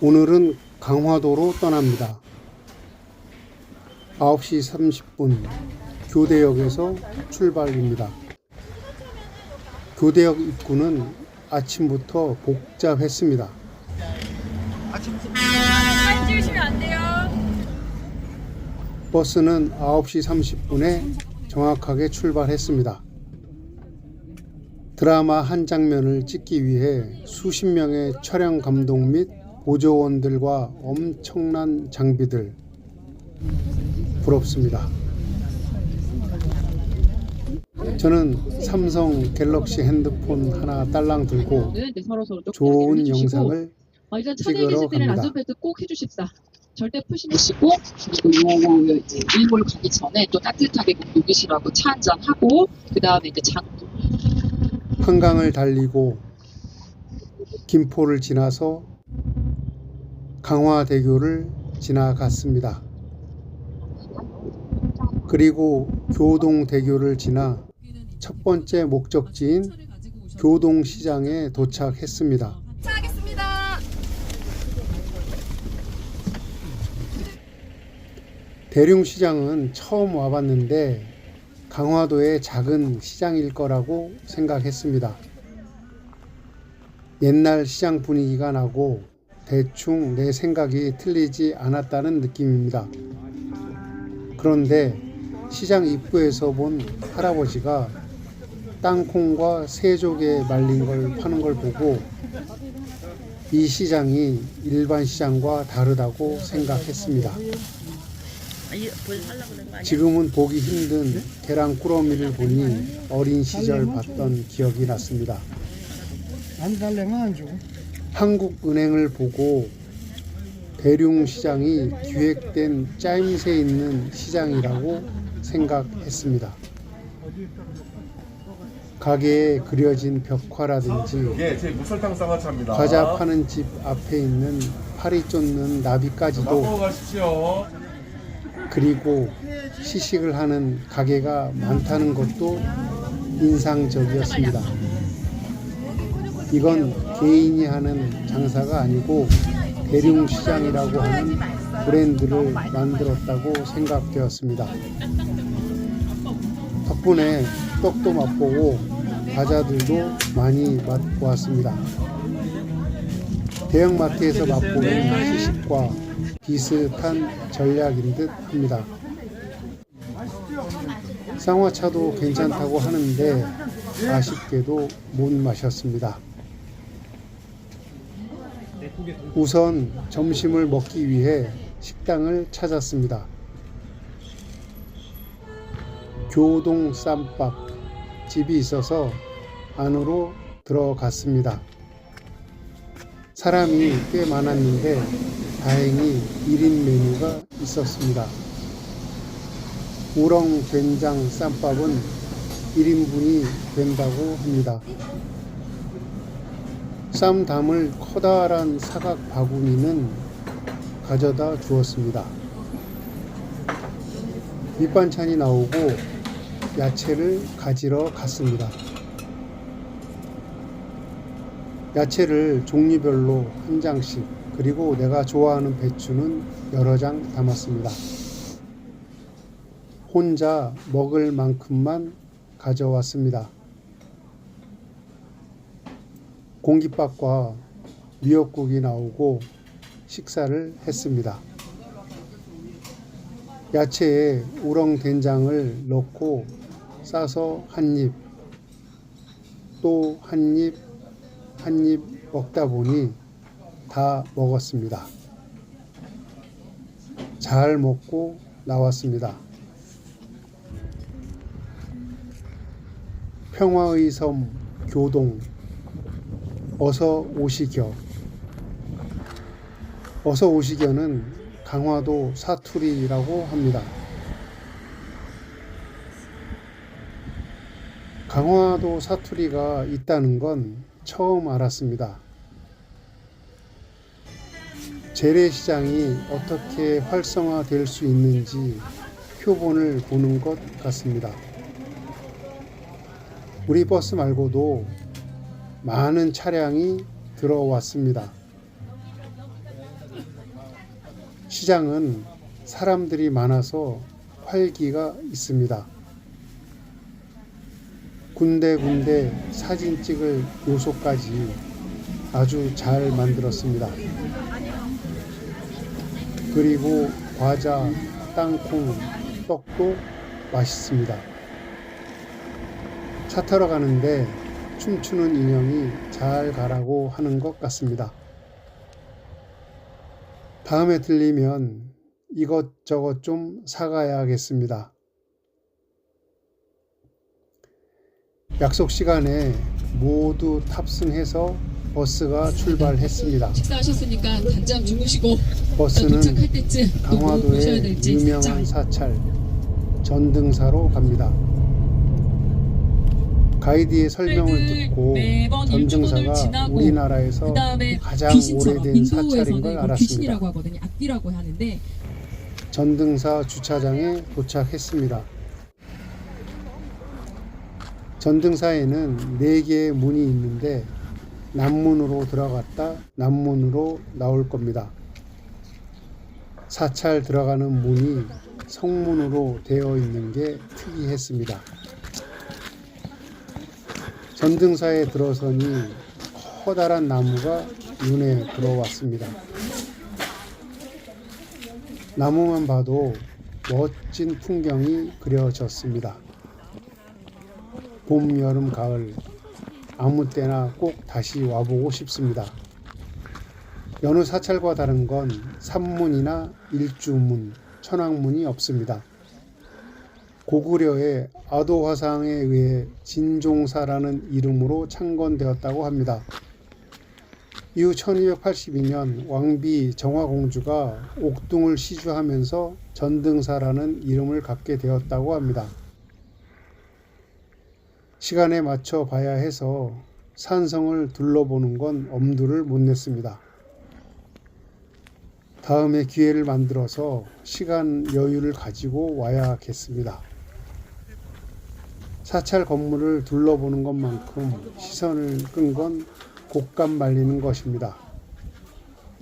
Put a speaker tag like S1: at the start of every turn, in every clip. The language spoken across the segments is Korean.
S1: 오늘은 강화도로 떠납니다. 9시 30분 교대역에서 출발입니다. 교대역 입구는 아침부터 복잡했습니다.
S2: 사진 찍으시면 안 돼요.
S1: 버스는 9시 30분에 정확하게 출발했습니다. 드라마 한 장면을 찍기 위해 수십 명의 촬영 감독 및 보조원들과 엄청난 장비들, 부럽습니다. 저는 삼성 갤럭시 핸드폰 하나 딸랑 들고 좋은 영상을
S3: 일단
S1: 찍으러
S3: 차내리실 때는
S1: 갑니다.
S3: 안전벨트 꼭 해주십사. 절대 푸시시고 그리고 요 이제 일몰 가기 전에 또 따뜻하게 꼭 녹이시라고 차 한잔 하고 그 다음에 이제
S1: 한강을 달리고 김포를 지나서 강화대교를 지나갔습니다. 그리고 교동대교를 지나 첫 번째 목적지인 교동시장에 도착했습니다.
S2: 하겠습니다.
S1: 대룡시장은 처음 와봤는데 강화도의 작은 시장일 거라고 생각했습니다. 옛날 시장 분위기가 나고 대충 내 생각이 틀리지 않았다는 느낌입니다. 그런데 시장 입구에서 본 할아버지가 땅콩과 새조개 말린 걸 파는 걸 보고 이 시장이 일반 시장과 다르다고 생각했습니다. 지금은 보기 힘든 계란 꾸러미를 보니 어린 시절 봤던 기억이 났습니다. 한국은행을 보고 대룡시장이 기획된 짜임새 있는 시장이라고 생각했습니다. 가게에 그려진 벽화라든지
S4: 제 무설탕 쌍화차입니다.
S1: 과자 파는 집 앞에 있는 파리 쫓는 나비까지도,
S4: 가십시오.
S1: 그리고 시식을 하는 가게가 많다는 것도 인상적이었습니다. 이건 개인이 하는 장사가 아니고 대룡시장이라고 하는 브랜드를 만들었다고 생각되었습니다. 덕분에 떡도 맛보고 과자들도 많이 맛보았습니다. 대형마트에서 맛보는 시식과 비슷한 전략인 듯 합니다. 쌍화차도 괜찮다고 하는데 아쉽게도 못 마셨습니다. 우선 점심을 먹기 위해 식당을 찾았습니다. 교동 쌈밥 집이 있어서 안으로 들어갔습니다. 사람이 꽤 많았는데 다행히 1인 메뉴가 있었습니다. 우렁 된장 쌈밥은 1인분이 된다고 합니다. 쌈 담을 커다란 사각 바구니는 가져다 주었습니다. 밑반찬이 나오고 야채를 가지러 갔습니다. 야채를 종류별로 한 장씩, 그리고 내가 좋아하는 배추는 여러 장 담았습니다. 혼자 먹을 만큼만 가져왔습니다. 공깃밥과 미역국이 나오고 식사를 했습니다. 야채에 우렁 된장을 넣고 싸서 한 입, 또 한 입, 한 입 먹다 보니 다 먹었습니다. 잘 먹고 나왔습니다. 평화의 섬 교동, 어서 오시겨. 어서 오시겨는 강화도 사투리라고 합니다. 강화도 사투리가 있다는 건 처음 알았습니다. 재래시장이 어떻게 활성화될 수 있는지 표본을 보는 것 같습니다. 우리 버스 말고도 많은 차량이 들어왔습니다. 시장은 사람들이 많아서 활기가 있습니다. 군데군데 사진 찍을 요소까지 아주 잘 만들었습니다. 그리고 과자, 땅콩, 떡도 맛있습니다. 차 타러 가는데 춤추는 인형이 잘 가라고 하는 것 같습니다. 다음에 들리면 이것저것 좀 사가야겠습니다. 약속 시간에 모두 탑승해서 버스가 출발했습니다.
S3: 식사하셨으니까 단잠 주무시고
S1: 버스는
S3: 도착할 때쯤 또 뭐 보셔야
S1: 강화도의
S3: 될지
S1: 유명한 사찰 전등사로 갑니다. 가이드의 설명을 듣고
S3: 매번 일주일을
S1: 전등사가
S3: 지나고
S1: 우리나라에서
S3: 그다음에
S1: 가장
S3: 귀신처럼
S1: 오래된 사찰인
S3: 인도에서는
S1: 걸
S3: 이걸
S1: 알았습니다.
S3: 귀신이라고 하거든요. 악귀라고 하는데
S1: 전등사 주차장에 도착했습니다. 전등사에는 4개의 문이 있는데 남문으로 들어갔다 남문으로 나올 겁니다. 사찰 들어가는 문이 성문으로 되어 있는 게 특이했습니다. 전등사에 들어서니 커다란 나무가 눈에 들어왔습니다. 나무만 봐도 멋진 풍경이 그려졌습니다. 봄, 여름, 가을 아무 때나 꼭 다시 와보고 싶습니다. 여느 사찰과 다른 건 산문이나 일주문, 천왕문이 없습니다. 고구려의 아도화상에 의해 진종사라는 이름으로 창건되었다고 합니다. 이후 1282년 왕비 정화공주가 옥둥을 시주하면서 전등사라는 이름을 갖게 되었다고 합니다. 시간에 맞춰 봐야 해서 산성을 둘러보는 건 엄두를 못 냈습니다. 다음에 기회를 만들어서 시간 여유를 가지고 와야겠습니다. 사찰 건물을 둘러보는 것만큼 시선을 끈 건 곶감 말리는 것입니다.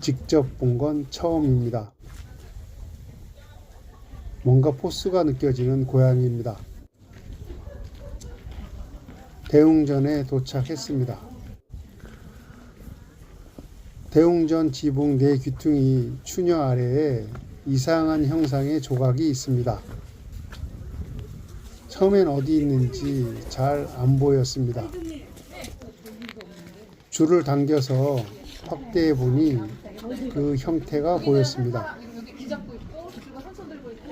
S1: 직접 본 건 처음입니다. 뭔가 포스가 느껴지는 고향입니다. 대웅전에 도착했습니다. 대웅전 지붕 4귀퉁이 추녀 아래에 이상한 형상의 조각이 있습니다. 처음엔 어디 있는지 잘 안 보였습니다. 줄을 당겨서 확대해 보니 그 형태가 보였습니다.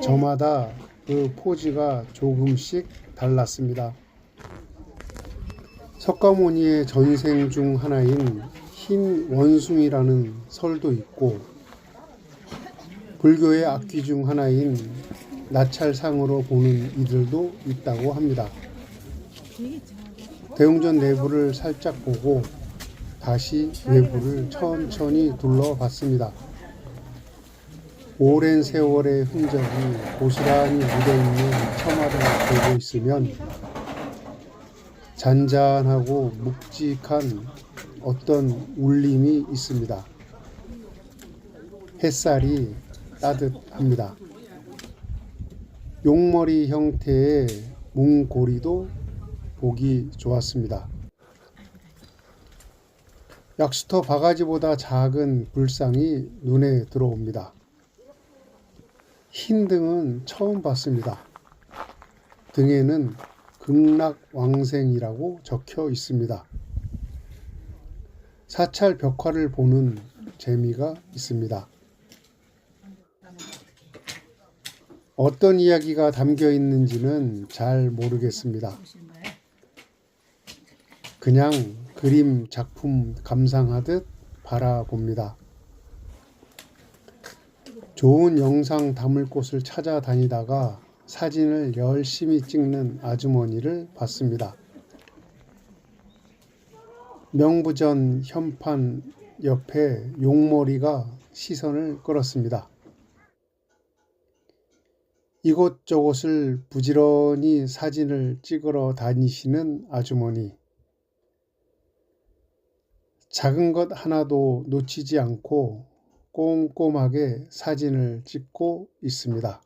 S1: 저마다 그 포즈가 조금씩 달랐습니다. 석가모니의 전생 중 하나인 흰 원숭이라는 설도 있고 불교의 악귀 중 하나인 나찰상으로 보는 이들도 있다고 합니다. 대웅전 내부를 살짝 보고 다시 외부를 천천히 둘러봤습니다. 오랜 세월의 흔적이 고스란히 묻어있는 처마를 보고 있으면 잔잔하고 묵직한 어떤 울림이 있습니다. 햇살이 따뜻합니다. 용머리 형태의 몽고리도 보기 좋았습니다. 약수터 바가지보다 작은 불상이 눈에 들어옵니다. 흰 등은 처음 봤습니다. 등에는 극락왕생이라고 적혀 있습니다. 사찰 벽화를 보는 재미가 있습니다. 어떤 이야기가 담겨 있는지는 잘 모르겠습니다. 그냥 그림 작품 감상하듯 바라봅니다. 좋은 영상 담을 곳을 찾아다니다가 사진을 열심히 찍는 아주머니를 봤습니다. 명부전 현판 옆에 용머리가 시선을 끌었습니다. 이곳저곳을 부지런히 사진을 찍으러 다니시는 아주머니. 작은 것 하나도 놓치지 않고 꼼꼼하게 사진을 찍고 있습니다.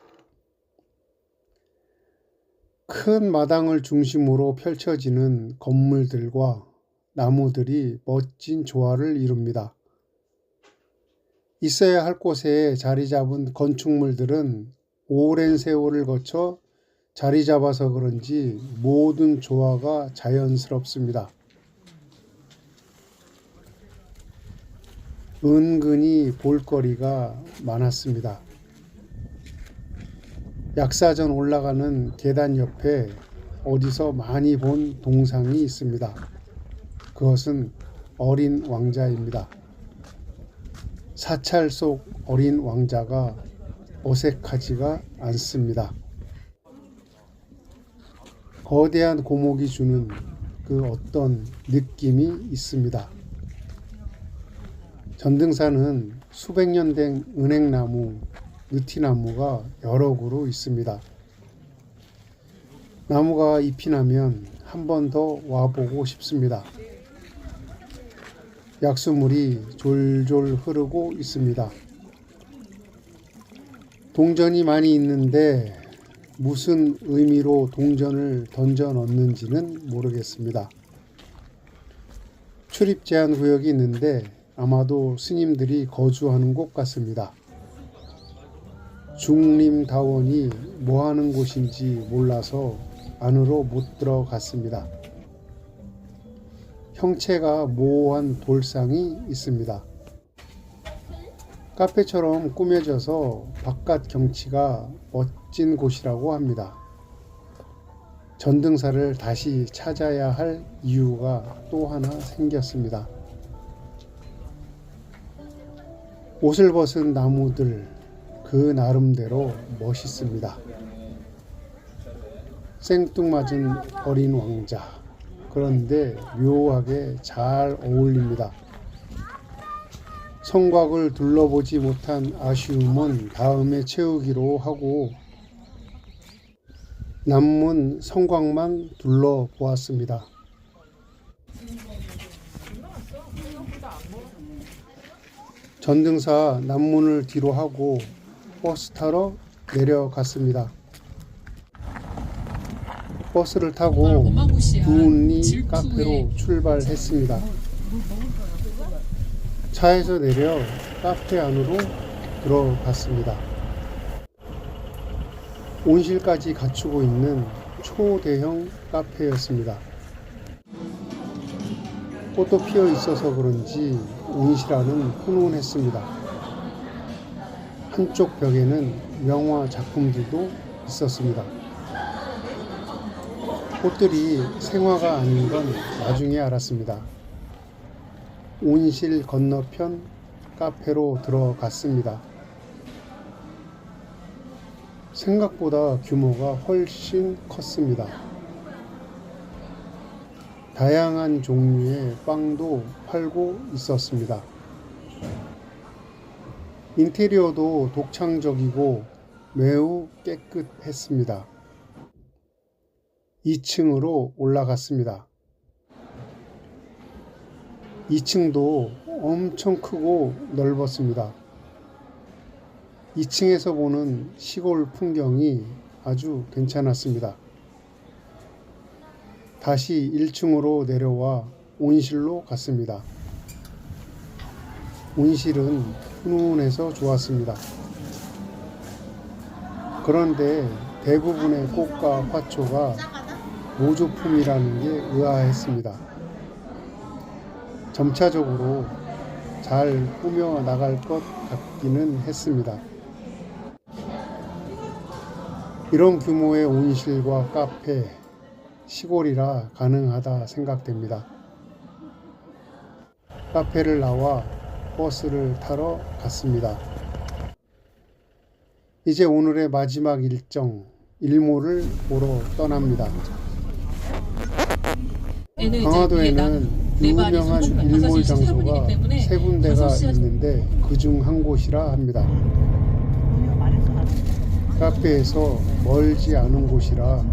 S1: 큰 마당을 중심으로 펼쳐지는 건물들과 나무들이 멋진 조화를 이룹니다. 있어야 할 곳에 자리 잡은 건축물들은 오랜 세월을 거쳐 자리 잡아서 그런지 모든 조화가 자연스럽습니다. 은근히 볼거리가 많았습니다. 약사전 올라가는 계단 옆에 어디서 많이 본 동상이 있습니다. 그것은 어린 왕자입니다. 사찰 속 어린 왕자가 어색하지가 않습니다. 거대한 고목이 주는 그 어떤 느낌이 있습니다. 전등산은 수백 년 된 은행나무, 느티나무가 여러 그루 있습니다. 나무가 잎이 나면 한 번 더 와보고 싶습니다. 약수물이 졸졸 흐르고 있습니다. 동전이 많이 있는데 무슨 의미로 동전을 던져 넣는지는 모르겠습니다. 출입 제한 구역이 있는데 아마도 스님들이 거주하는 곳 같습니다. 중림다원이 뭐 하는 곳인지 몰라서 안으로 못 들어갔습니다. 형체가 모호한 돌상이 있습니다. 카페처럼 꾸며져서 바깥 경치가 멋진 곳이라고 합니다. 전등사를 다시 찾아야 할 이유가 또 하나 생겼습니다. 옷을 벗은 나무들, 그 나름대로 멋있습니다. 생뚱맞은 어린 왕자. 그런데 묘하게 잘 어울립니다. 성곽을 둘러보지 못한 아쉬움은 다음에 채우기로 하고 남문 성곽만 둘러보았습니다. 전등사 남문을 뒤로 하고 버스 타러 내려갔습니다. 버스를 타고 두운리 카페로 출발했습니다. 차에서 내려 카페 안으로 들어갔습니다. 온실까지 갖추고 있는 초대형 카페였습니다. 꽃도 피어 있어서 그런지 온실안은 훈훈했습니다. 한쪽 벽에는 명화 작품들도 있었습니다. 꽃들이 생화가 아닌 건 나중에 알았습니다. 온실 건너편 카페로 들어갔습니다. 생각보다 규모가 훨씬 컸습니다. 다양한 종류의 빵도 팔고 있었습니다. 인테리어도 독창적이고 매우 깨끗했습니다. 2층으로 올라갔습니다. 2층도 엄청 크고 넓었습니다. 2층에서 보는 시골 풍경이 아주 괜찮았습니다. 다시 1층으로 내려와 온실로 갔습니다. 온실은 훈훈해서 좋았습니다. 그런데 대부분의 꽃과 화초가 모조품이라는 게 의아했습니다. 점차적으로 잘 꾸며 나갈 것 같기는 했습니다. 이런 규모의 온실과 카페, 시골이라 가능하다 생각됩니다. 카페를 나와 버스를 타러 갔습니다. 이제 오늘의 마지막 일정, 일몰을 보러 떠납니다. 강화도에는 유명한 일몰 장소가 세 군데가 있는데 그중 한 곳이라 합니다. 카페에서 멀지 않은 곳이라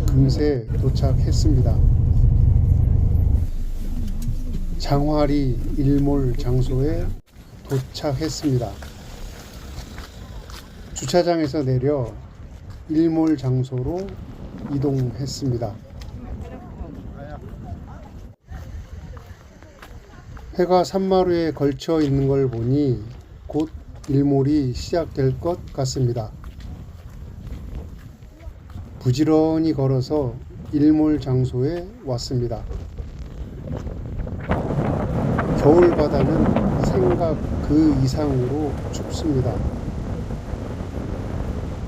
S1: 금세 도착했습니다. 장화리 일몰 장소에 도착했습니다. 주차장에서 내려 일몰 장소로 이동했습니다. 해가 산마루에 걸쳐 있는 걸 보니 곧 일몰이 시작될 것 같습니다. 부지런히 걸어서 일몰 장소에 왔습니다. 겨울 바다는 생각 그 이상으로 춥습니다.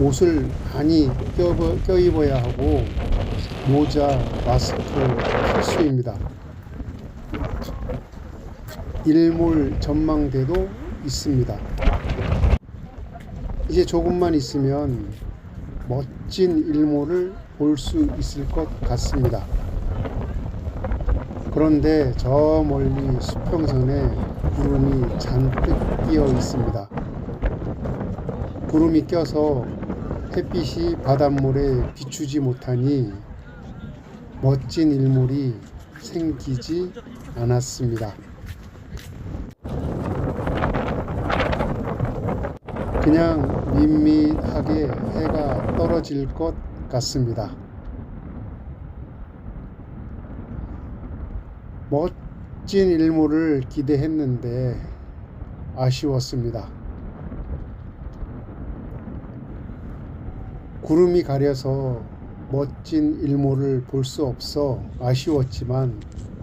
S1: 옷을 많이 껴입어야 하고 모자, 마스크 필수입니다. 일몰 전망대도 있습니다. 이제 조금만 있으면 멋진 일몰을 볼 수 있을 것 같습니다. 그런데 저 멀리 수평선에 구름이 잔뜩 끼어 있습니다. 구름이 껴서 햇빛이 바닷물에 비추지 못하니 멋진 일몰이 생기지 않았습니다. 그냥 밋밋하게 해가 떨어질 것 같습니다. 멋진 일몰을 기대했는데 아쉬웠습니다. 구름이 가려서 멋진 일몰을 볼 수 없어 아쉬웠지만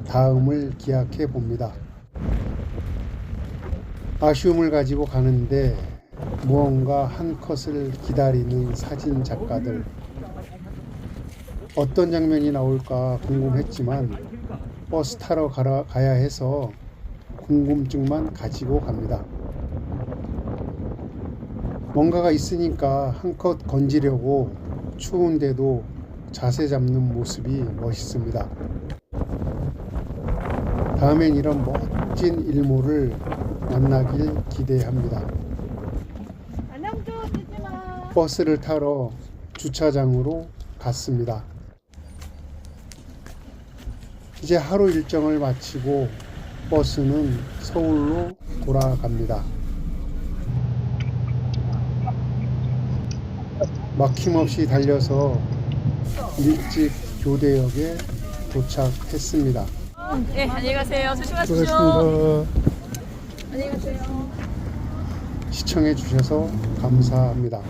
S1: 다음을 기약해 봅니다. 아쉬움을 가지고 가는데 무언가 한 컷을 기다리는 사진 작가들. 어떤 장면이 나올까 궁금했지만 버스 타러 가야 해서 궁금증만 가지고 갑니다. 뭔가가 있으니까 한 컷 건지려고 추운데도 자세 잡는 모습이 멋있습니다. 다음엔 이런 멋진 일몰을 만나길 기대합니다. 버스를 타러 주차장으로 갔습니다. 이제 하루 일정을 마치고 버스는 서울로 돌아갑니다. 막힘없이 달려서 일찍 교대역에 도착했습니다.
S2: 네, 안녕히 가세요. 조심하십시오.
S1: 수고하셨습니다.
S2: 안녕히 가세요.
S1: 시청해 주셔서 감사합니다.